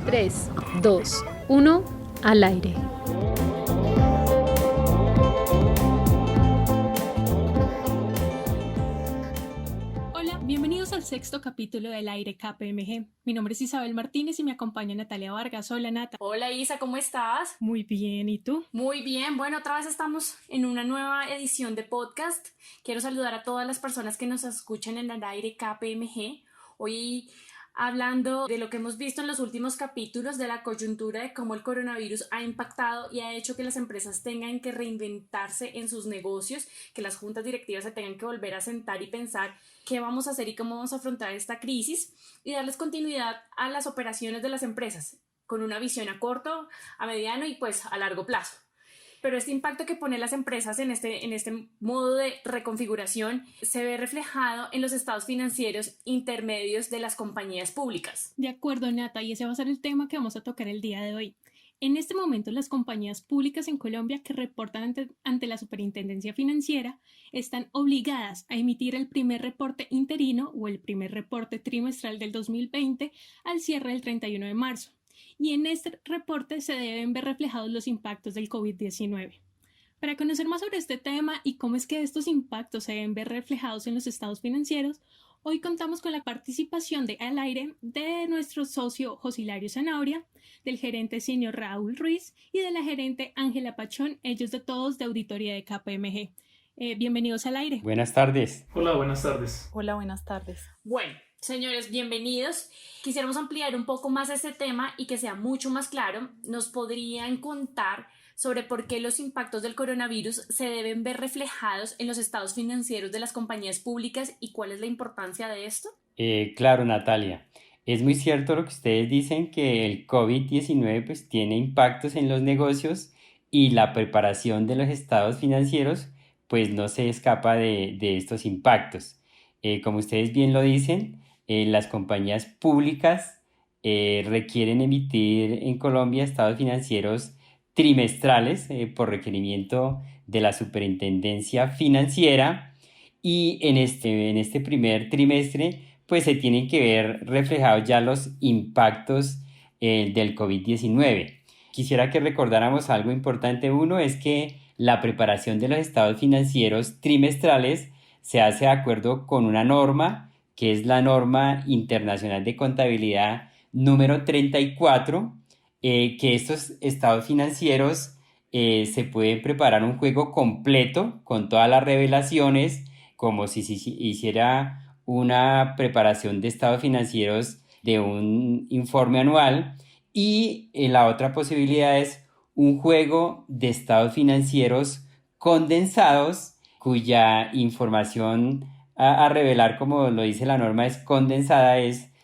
3, 2, 1, al aire. Hola, bienvenidos al sexto capítulo del Aire KPMG. Mi nombre es Isabel Martínez y me acompaña Natalia Vargas. Hola, Nata. Hola Isa, ¿cómo estás? Muy bien, ¿y tú? Muy bien, bueno, otra vez estamos en una nueva edición de podcast. Quiero saludar a todas las personas que nos escuchan en el Aire KPMG. Hoy hablando de lo que hemos visto en los últimos capítulos de la coyuntura de cómo el coronavirus ha impactado y ha hecho que las empresas tengan que reinventarse en sus negocios, que las juntas directivas se tengan que volver a sentar y pensar qué vamos a hacer y cómo vamos a afrontar esta crisis y darles continuidad a las operaciones de las empresas con una visión a corto, a mediano y pues a largo plazo. Pero este impacto que ponen las empresas en este modo de reconfiguración se ve reflejado en los estados financieros intermedios de las compañías públicas. De acuerdo, Nata, y ese va a ser el tema que vamos a tocar el día de hoy. En este momento, las compañías públicas en Colombia que reportan ante la Superintendencia Financiera están obligadas a emitir el primer reporte interino o el primer reporte trimestral del 2020 al cierre del 31 de marzo. Y en este reporte se deben ver reflejados los impactos del COVID-19. Para conocer más sobre este tema y cómo es que estos impactos se deben ver reflejados en los estados financieros, hoy contamos con la participación de Al Aire de nuestro socio José Hilario Zanabria, del gerente senior Raúl Ruiz y de la gerente Ángela Pachón, ellos de todos de auditoría de KPMG. Bienvenidos al aire. Buenas tardes. Hola, buenas tardes. Hola, buenas tardes. Bueno, señores, bienvenidos. Quisiéramos ampliar un poco más este tema y que sea mucho más claro. ¿Nos podrían contar sobre por qué los impactos del coronavirus se deben ver reflejados en los estados financieros de las compañías públicas y cuál es la importancia de esto? Claro, Natalia. Es muy cierto lo que ustedes dicen, que el COVID-19 pues tiene impactos en los negocios y la preparación de los estados financieros pues no se escapa de estos impactos. Como ustedes bien lo dicen, las compañías públicas requieren emitir en Colombia estados financieros trimestrales por requerimiento de la Superintendencia Financiera, y en este primer trimestre pues se tienen que ver reflejados ya los impactos del COVID-19. Quisiera que recordáramos algo importante. Uno es que la preparación de los estados financieros trimestrales se hace de acuerdo con una norma que es la norma internacional de contabilidad número 34, que estos estados financieros se pueden preparar un juego completo con todas las revelaciones, como si se hiciera una preparación de estados financieros de un informe anual. Y la otra posibilidad es un juego de estados financieros condensados, cuya información a revelar, como lo dice la norma, es condensada,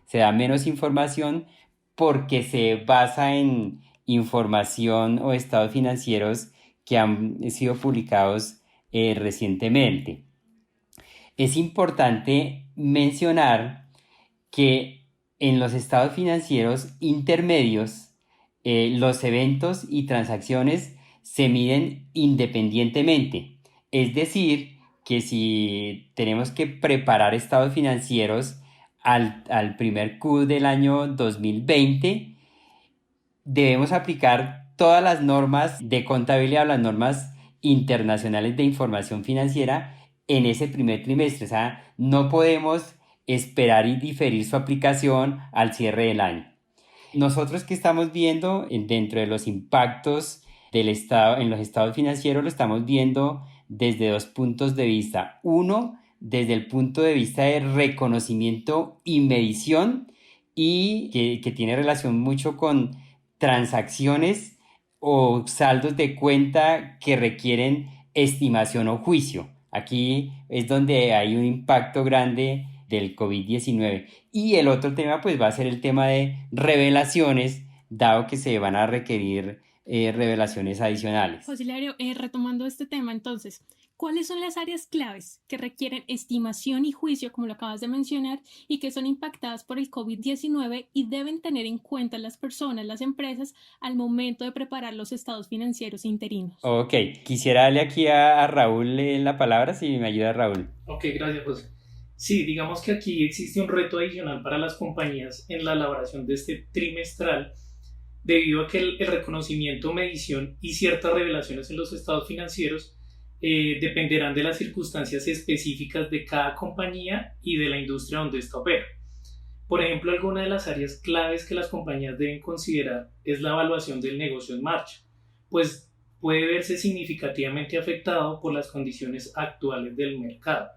se da menos información porque se basa en información o estados financieros que han sido publicados recientemente. Es importante mencionar que en los estados financieros intermedios los eventos y transacciones se miden independientemente. Es decir, que si tenemos que preparar estados financieros al primer Q del año 2020, debemos aplicar todas las normas de contabilidad o las normas internacionales de información financiera en ese primer trimestre. O sea, no podemos esperar y diferir su aplicación al cierre del año. Nosotros que estamos viendo dentro de los impactos del Estado en los estados financieros, lo estamos viendo desde dos puntos de vista. Uno, desde el punto de vista de reconocimiento y medición, y que tiene relación mucho con transacciones o saldos de cuenta que requieren estimación o juicio. Aquí es donde hay un impacto grande del COVID-19. Y el otro tema pues va a ser el tema de revelaciones, dado que se van a requerir revelaciones adicionales. José Hilario, retomando este tema entonces, ¿cuáles son las áreas claves que requieren estimación y juicio, como lo acabas de mencionar, y que son impactadas por el COVID-19 y deben tener en cuenta las personas, las empresas, al momento de preparar los estados financieros interinos? Ok, quisiera darle aquí a Raúl la palabra, si me ayuda Raúl. Ok, gracias, José. Sí, digamos que aquí existe un reto adicional para las compañías en la elaboración de este trimestral, debido a que el reconocimiento, medición y ciertas revelaciones en los estados financieros dependerán de las circunstancias específicas de cada compañía y de la industria donde ésta opera. Por ejemplo, alguna de las áreas claves que las compañías deben considerar es la evaluación del negocio en marcha, pues puede verse significativamente afectado por las condiciones actuales del mercado.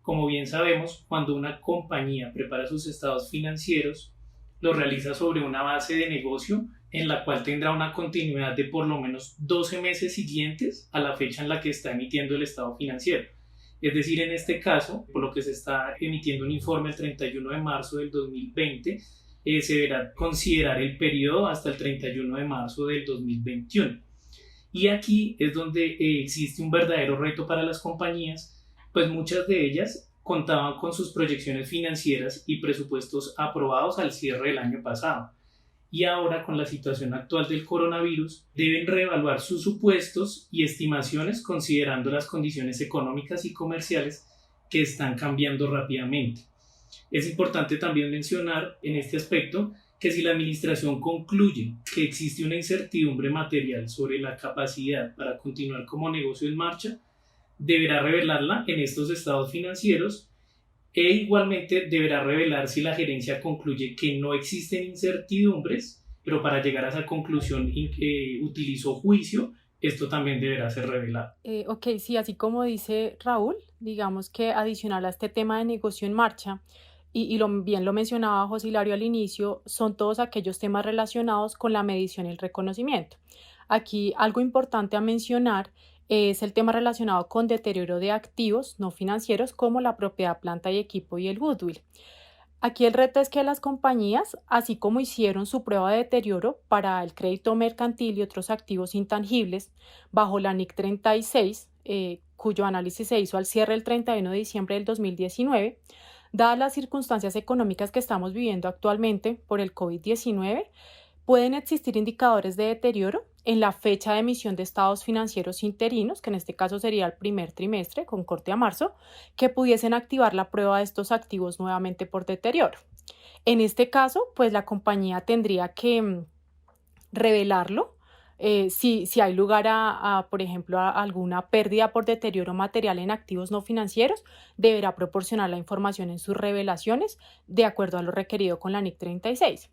Como bien sabemos, cuando una compañía prepara sus estados financieros, lo realiza sobre una base de negocio en la cual tendrá una continuidad de por lo menos 12 meses siguientes a la fecha en la que está emitiendo el estado financiero. Es decir, en este caso, por lo que se está emitiendo un informe el 31 de marzo del 2020, se deberá considerar el periodo hasta el 31 de marzo del 2021. Y aquí es donde existe un verdadero reto para las compañías, pues muchas de ellas contaban con sus proyecciones financieras y presupuestos aprobados al cierre del año pasado. Y ahora, con la situación actual del coronavirus, deben reevaluar sus supuestos y estimaciones considerando las condiciones económicas y comerciales que están cambiando rápidamente. Es importante también mencionar en este aspecto que si la administración concluye que existe una incertidumbre material sobre la capacidad para continuar como negocio en marcha, deberá revelarla en estos estados financieros e igualmente deberá revelar si la gerencia concluye que no existen incertidumbres, pero para llegar a esa conclusión utilizó juicio. Esto también deberá ser revelado. Ok, sí, así como dice Raúl, digamos que adicional a este tema de negocio en marcha, bien lo mencionaba José Hilario al inicio, son todos aquellos temas relacionados con la medición y el reconocimiento. Aquí algo importante a mencionar es el tema relacionado con deterioro de activos no financieros como la propiedad, planta y equipo y el goodwill. Aquí el reto es que las compañías, así como hicieron su prueba de deterioro para el crédito mercantil y otros activos intangibles bajo la NIC 36, cuyo análisis se hizo al cierre el 31 de diciembre del 2019, dadas las circunstancias económicas que estamos viviendo actualmente por el COVID-19, pueden existir indicadores de deterioro en la fecha de emisión de estados financieros interinos, que en este caso sería el primer trimestre con corte a marzo, que pudiesen activar la prueba de estos activos nuevamente por deterioro. En este caso, pues la compañía tendría que revelarlo si hay lugar por ejemplo, a alguna pérdida por deterioro material en activos no financieros, deberá proporcionar la información en sus revelaciones de acuerdo a lo requerido con la NIC 36.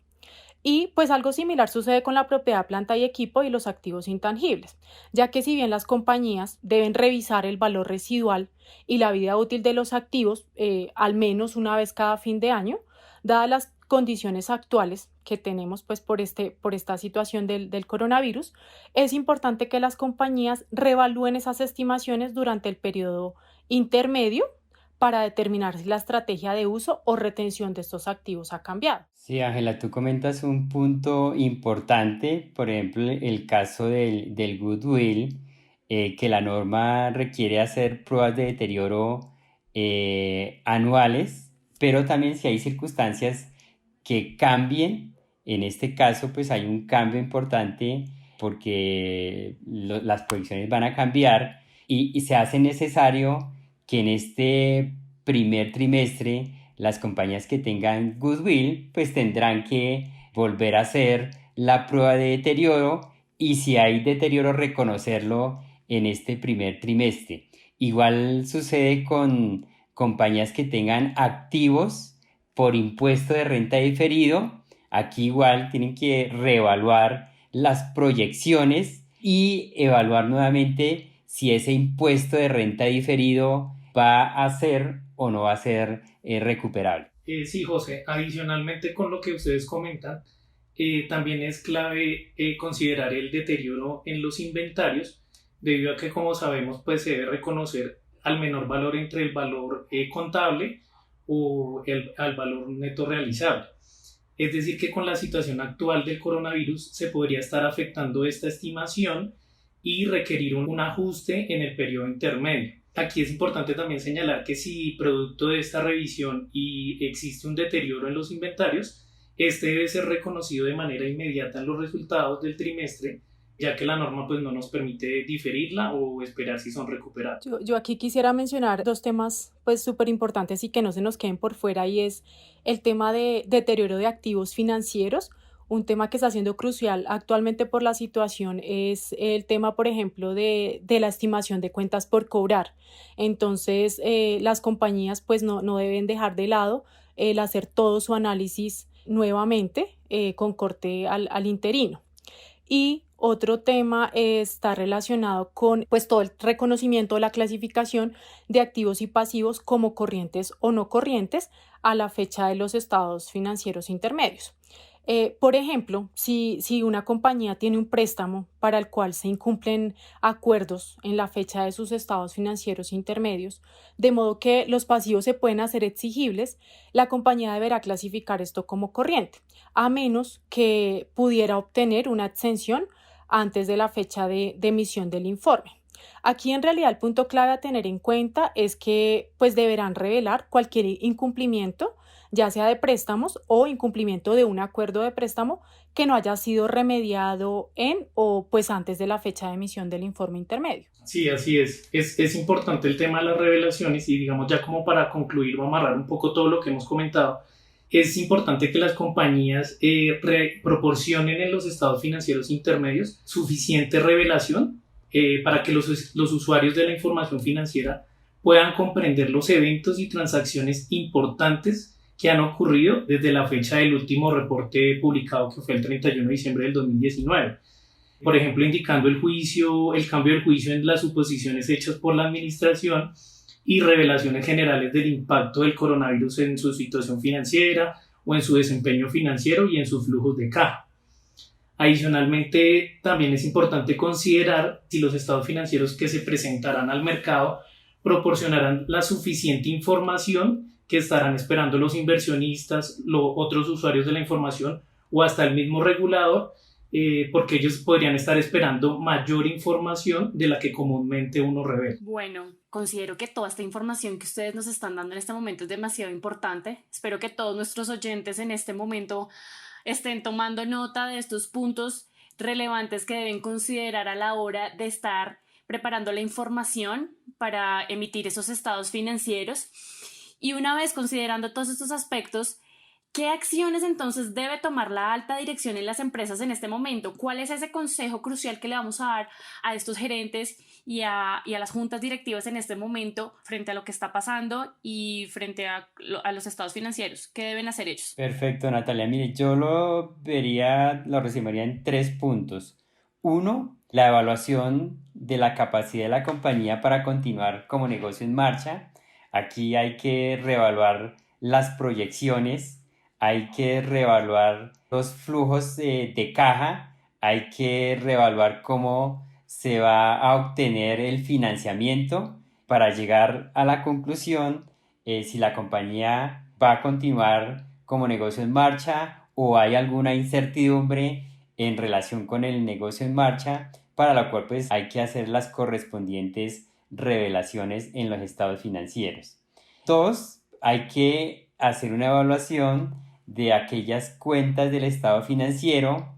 Y pues algo similar sucede con la propiedad, planta y equipo y los activos intangibles, ya que si bien las compañías deben revisar el valor residual y la vida útil de los activos al menos una vez cada fin de año, dadas las condiciones actuales que tenemos pues por esta situación del coronavirus, es importante que las compañías reevalúen esas estimaciones durante el periodo intermedio para determinar si la estrategia de uso o retención de estos activos ha cambiado. Sí, Ángela, tú comentas un punto importante, por ejemplo, el caso del goodwill, que la norma requiere hacer pruebas de deterioro anuales, pero también si hay circunstancias que cambien, en este caso pues hay un cambio importante porque las proyecciones van a cambiar y se hace necesario que en este primer trimestre las compañías que tengan goodwill pues tendrán que volver a hacer la prueba de deterioro y si hay deterioro reconocerlo en este primer trimestre. Igual sucede con compañías que tengan activos por impuesto de renta diferido. Aquí igual tienen que reevaluar las proyecciones y evaluar nuevamente si ese impuesto de renta diferido va a ser o no va a ser recuperable. Sí, José, adicionalmente con lo que ustedes comentan, también es clave considerar el deterioro en los inventarios, debido a que, como sabemos, pues se debe reconocer al menor valor entre el valor contable o al valor neto realizable. Es decir, que con la situación actual del coronavirus se podría estar afectando esta estimación y requerir un ajuste en el periodo intermedio. Aquí es importante también señalar que si producto de esta revisión y existe un deterioro en los inventarios, este debe ser reconocido de manera inmediata en los resultados del trimestre ya que la norma pues no nos permite diferirla o esperar si son recuperadas. Yo aquí quisiera mencionar dos temas pues súper importantes y que no se nos queden por fuera, y es el tema de deterioro de activos financieros. Un tema que está siendo crucial actualmente por la situación es el tema, por ejemplo, de la estimación de cuentas por cobrar. Entonces, las compañías pues no deben dejar de lado el hacer todo su análisis nuevamente con corte al interino. Y otro tema está relacionado con pues todo el reconocimiento o la clasificación de activos y pasivos como corrientes o no corrientes a la fecha de los estados financieros intermedios. Por ejemplo, si una compañía tiene un préstamo para el cual se incumplen acuerdos en la fecha de sus estados financieros intermedios, de modo que los pasivos se pueden hacer exigibles, la compañía deberá clasificar esto como corriente, a menos que pudiera obtener una exención antes de la fecha de emisión del informe. Aquí en realidad el punto clave a tener en cuenta es que pues deberán revelar cualquier incumplimiento, ya sea de préstamos o incumplimiento de un acuerdo de préstamo que no haya sido remediado en o pues antes de la fecha de emisión del informe intermedio. Sí, así es. Es importante el tema de las revelaciones y digamos ya como para concluir o amarrar un poco todo lo que hemos comentado, es importante que las compañías proporcionen en los estados financieros intermedios suficiente revelación para que los usuarios de la información financiera puedan comprender los eventos y transacciones importantes que han ocurrido desde la fecha del último reporte publicado, que fue el 31 de diciembre del 2019. Por ejemplo, indicando el cambio del juicio en las suposiciones hechas por la administración y revelaciones generales del impacto del coronavirus en su situación financiera o en su desempeño financiero y en sus flujos de caja. Adicionalmente, también es importante considerar si los estados financieros que se presentarán al mercado proporcionarán la suficiente información que estarán esperando los inversionistas, otros usuarios de la información o hasta el mismo regulador, porque ellos podrían estar esperando mayor información de la que comúnmente uno revela. Bueno, considero que toda esta información que ustedes nos están dando en este momento es demasiado importante. Espero que todos nuestros oyentes en este momento estén tomando nota de estos puntos relevantes que deben considerar a la hora de estar preparando la información para emitir esos estados financieros. Y una vez considerando todos estos aspectos, ¿qué acciones entonces debe tomar la alta dirección en las empresas en este momento? ¿Cuál es ese consejo crucial que le vamos a dar a estos gerentes y a las juntas directivas en este momento frente a lo que está pasando y frente a los estados financieros? ¿Qué deben hacer ellos? Perfecto, Natalia. Mire, yo lo resumiría en 3 puntos. 1, la evaluación de la capacidad de la compañía para continuar como negocio en marcha. Aquí hay que reevaluar las proyecciones, hay que reevaluar los flujos de caja, hay que reevaluar cómo se va a obtener el financiamiento para llegar a la conclusión si la compañía va a continuar como negocio en marcha o hay alguna incertidumbre en relación con el negocio en marcha, para la cual pues hay que hacer las correspondientes revelaciones en los estados financieros. 2, hay que hacer una evaluación de aquellas cuentas del estado financiero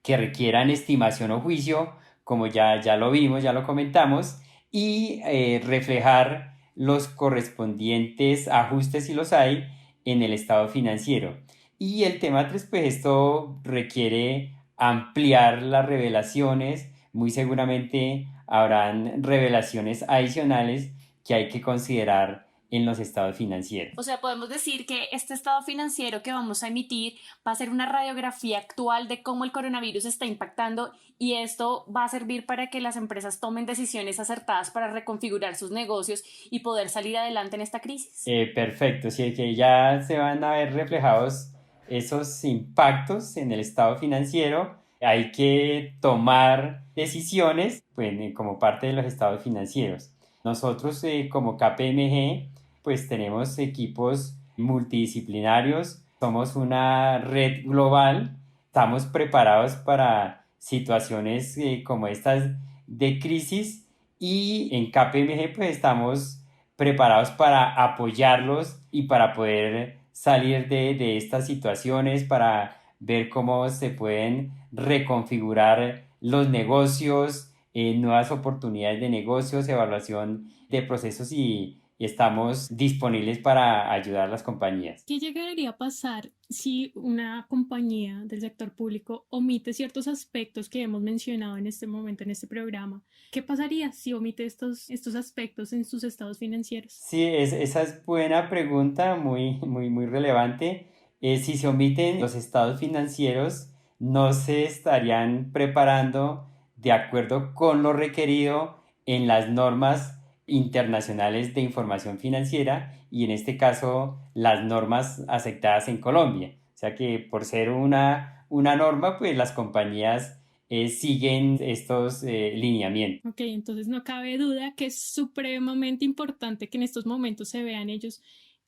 que requieran estimación o juicio, como ya lo vimos, ya lo comentamos, y reflejar los correspondientes ajustes si los hay en el estado financiero. Y el tema 3, pues esto requiere ampliar las revelaciones, muy seguramente habrán revelaciones adicionales que hay que considerar en los estados financieros. O sea, podemos decir que este estado financiero que vamos a emitir va a ser una radiografía actual de cómo el coronavirus está impactando, y esto va a servir para que las empresas tomen decisiones acertadas para reconfigurar sus negocios y poder salir adelante en esta crisis. Perfecto, sí, que ya se van a ver reflejados esos impactos en el estado financiero. Hay que tomar decisiones pues, como parte de los estados financieros. Nosotros como KPMG pues tenemos equipos multidisciplinarios, somos una red global, estamos preparados para situaciones como estas de crisis, y en KPMG pues estamos preparados para apoyarlos y para poder salir de estas situaciones, para ver cómo se pueden reconfigurar los negocios, nuevas oportunidades de negocios, evaluación de procesos y estamos disponibles para ayudar a las compañías. ¿Qué llegaría a pasar si una compañía del sector público omite ciertos aspectos que hemos mencionado en este momento, en este programa? ¿Qué pasaría si omite estos aspectos en sus estados financieros? Sí, esa es buena pregunta, muy relevante. Si se omiten los estados financieros, no se estarían preparando de acuerdo con lo requerido en las normas internacionales de información financiera y en este caso las normas aceptadas en Colombia. O sea que por ser una norma, pues las compañías siguen estos lineamientos. Ok, entonces no cabe duda que es supremamente importante que en estos momentos se vean ellos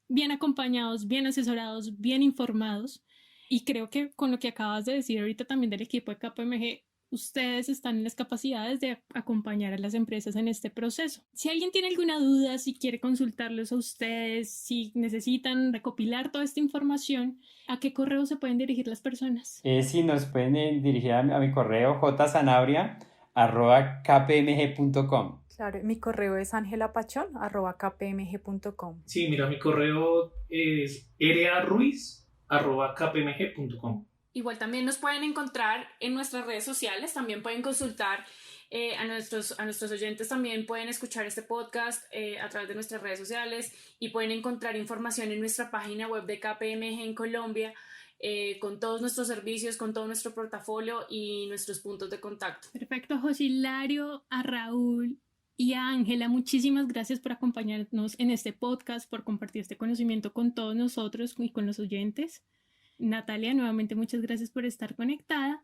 bien acompañados, bien asesorados, bien informados. Y creo que con lo que acabas de decir ahorita también del equipo de KPMG, ustedes están en las capacidades de acompañar a las empresas en este proceso. Si alguien tiene alguna duda, si quiere consultarlos a ustedes, si necesitan recopilar toda esta información, ¿a qué correo se pueden dirigir las personas? Sí, nos pueden dirigir a mi correo jsanabria@kpmg.com. Claro, mi correo es angelapachon@kpmg.com. Sí, mira, mi correo es raruiz@kpmg.com. Igual también nos pueden encontrar en nuestras redes sociales, también pueden consultar a nuestros oyentes, también pueden escuchar este podcast a través de nuestras redes sociales y pueden encontrar información en nuestra página web de KPMG en Colombia con todos nuestros servicios, con todo nuestro portafolio y nuestros puntos de contacto. Perfecto, José Hilario, a Raúl y a Ángela, muchísimas gracias por acompañarnos en este podcast, por compartir este conocimiento con todos nosotros y con los oyentes. Natalia, nuevamente muchas gracias por estar conectada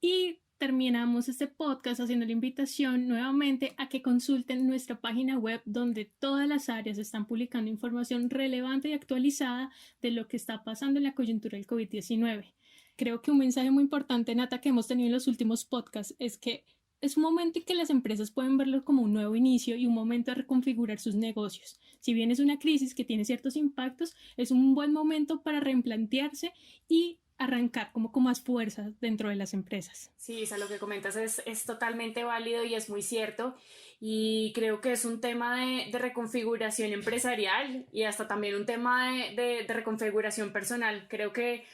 y terminamos este podcast haciendo la invitación nuevamente a que consulten nuestra página web donde todas las áreas están publicando información relevante y actualizada de lo que está pasando en la coyuntura del COVID-19. Creo que un mensaje muy importante, Nata, que hemos tenido en los últimos podcasts es que es un momento en que las empresas pueden verlo como un nuevo inicio y un momento de reconfigurar sus negocios. Si bien es una crisis que tiene ciertos impactos, es un buen momento para replantearse y arrancar como con más fuerza dentro de las empresas. Sí, Isa, lo que comentas es totalmente válido y es muy cierto, y creo que es un tema de reconfiguración empresarial y hasta también un tema de reconfiguración personal. Creo que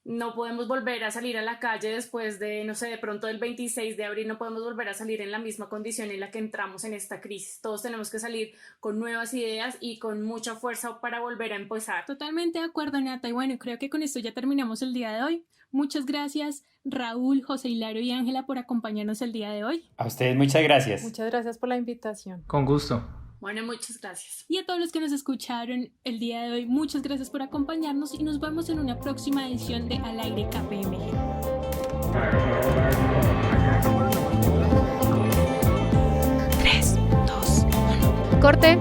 no podemos volver a salir a la calle después de, no sé, de pronto del 26 de abril no podemos volver a salir en la misma condición en la que entramos en esta crisis. Todos tenemos que salir con nuevas ideas y con mucha fuerza para volver a empezar. Totalmente de acuerdo, Nata. Y bueno, creo que con esto ya terminamos el día de hoy. Muchas gracias, Raúl, José Hilario y Ángela, por acompañarnos el día de hoy. A ustedes muchas gracias. Muchas gracias por la invitación. Con gusto. Bueno, muchas gracias. Y a todos los que nos escucharon el día de hoy, muchas gracias por acompañarnos y nos vemos en una próxima edición de Al Aire KPMG. 3, 2, 1. Corte.